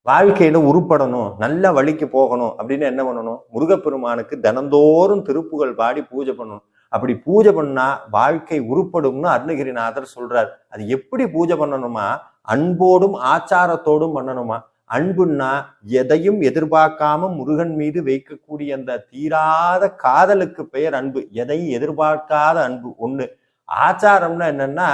வாழ்க்கையில உருப்படணும், நல்ல வழிக்கு போகணும் அப்படின்னு என்ன பண்ணணும்? முருகப்பெருமானுக்கு தினந்தோறும் திருப்புகழ் பாடி பூஜை பண்ணணும். அப்படி பூஜை பண்ணா வாழ்க்கை உருப்படும்னு அருணகிரிநாதர் சொல்றார். அது எப்படி பூஜை பண்ணணுமா? அன்போடும் ஆச்சாரத்தோடும் பண்ணணுமா. அன்புன்னா எதையும் எதிர்பார்க்காம முருகன் மீது வைக்கக்கூடிய அந்த தீராத காதலுக்கு பெயர் அன்பு. எதையும் எதிர்பார்க்காத அன்பு ஒண்ணு. ஆச்சாரம்னா என்னன்னா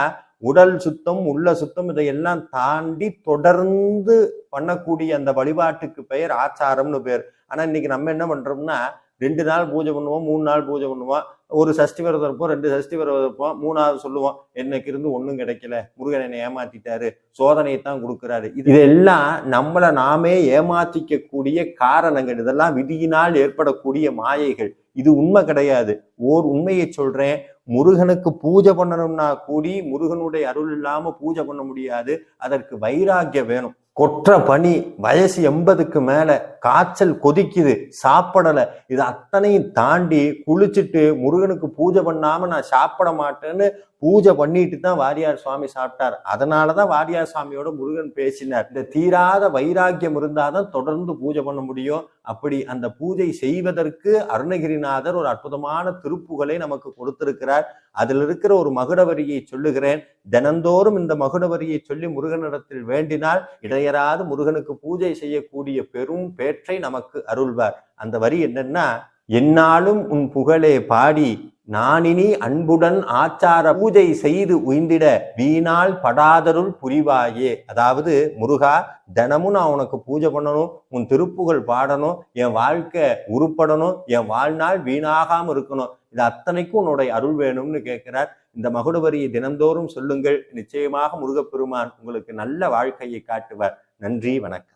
உடல் சுத்தம், உள்ள சுத்தம், இதையெல்லாம் தாண்டி தொடர்ந்து பண்ணக்கூடிய அந்த வழிபாட்டுக்கு பெயர் ஆச்சாரம்னு பேர். ஆனா இன்னைக்கு நம்ம என்ன பண்றோம்னா 2 நாள் பூஜை பண்ணுவோம், 3 நாள் பூஜை பண்ணுவோம், ஒரு சஷ்டி விரதம் இருப்போம், 2 சஷ்டி விரதம் இருப்போம், 3வது சொல்லுவோம் எனக்கு இருந்து ஒன்றும் கிடைக்கல, முருகன் என்னை ஏமாத்திட்டாரு, சோதனையை தான் கொடுக்குறாரு. இதெல்லாம் நம்மளை நாமே ஏமாத்திக்க கூடிய காரணங்கள். இதெல்லாம் விதியினால் ஏற்படக்கூடிய மாயைகள். இது உண்மை கிடையாது. ஓர் உண்மையை சொல்றேன், முருகனுக்கு பூஜை பண்ணணும்னா கூடி முருகனுடைய அருள் இல்லாம பூஜை பண்ண முடியாது. அதற்கு வைராக்கியம் வேணும். கொற்ற பனி, வயசு 80க்கு மேல, காய்ச்சல் கொதிக்குது, சாப்பிடல, இது அத்தனையும் தாண்டி குளிச்சுட்டு முருகனுக்கு பூஜை பண்ணாம நான் சாப்பிட மாட்டேன்னு பூஜை பண்ணிட்டு தான் வாரியார் சுவாமி சாப்பிட்டார். அதனாலதான் வாரியார் சுவாமியோட முருகன் பேசினார். இந்த தீராத வைராக்கியம் இருந்தாதான் தொடர்ந்து பூஜை பண்ண முடியும். அப்படி அந்த பூஜை செய்வதற்கு அருணகிரிநாதர் ஒரு அற்புதமான திருப்புகளை நமக்கு கொடுத்திருக்கிறார். அதில் இருக்கிற ஒரு மகுடவரியை சொல்லுகிறேன். தினந்தோறும் இந்த மகுடவரியை சொல்லி முருகனிடத்தில் வேண்டினால் இடையராது முருகனுக்கு பூஜை செய்யக்கூடிய பெரும் பேற்றை நமக்கு அருள்வார். அந்த வரி என்னன்னா, என்னாலும் உன் புகழே பாடி நானினி அன்புடன் ஆச்சார பூஜை செய்து உய்ந்திட வீணால் படாதருள் புரிவாயே. அதாவது முருகா, தினமும் நான் உனக்கு பூஜை பண்ணணும், உன் திருப்புகழ் பாடணும், என் வாழ்க்கை உருப்படணும், என் வாழ்நாள் வீணாகாம இருக்கணும், இது அத்தனைக்கும் உன்னுடைய அருள் வேணும்னு கேட்கிறார். இந்த மகுடவரியை தினந்தோறும் சொல்லுங்கள். நிச்சயமாக முருகப்பெருமான் உங்களுக்கு நல்ல வாழ்க்கையை காட்டுவார். நன்றி, வணக்கம்.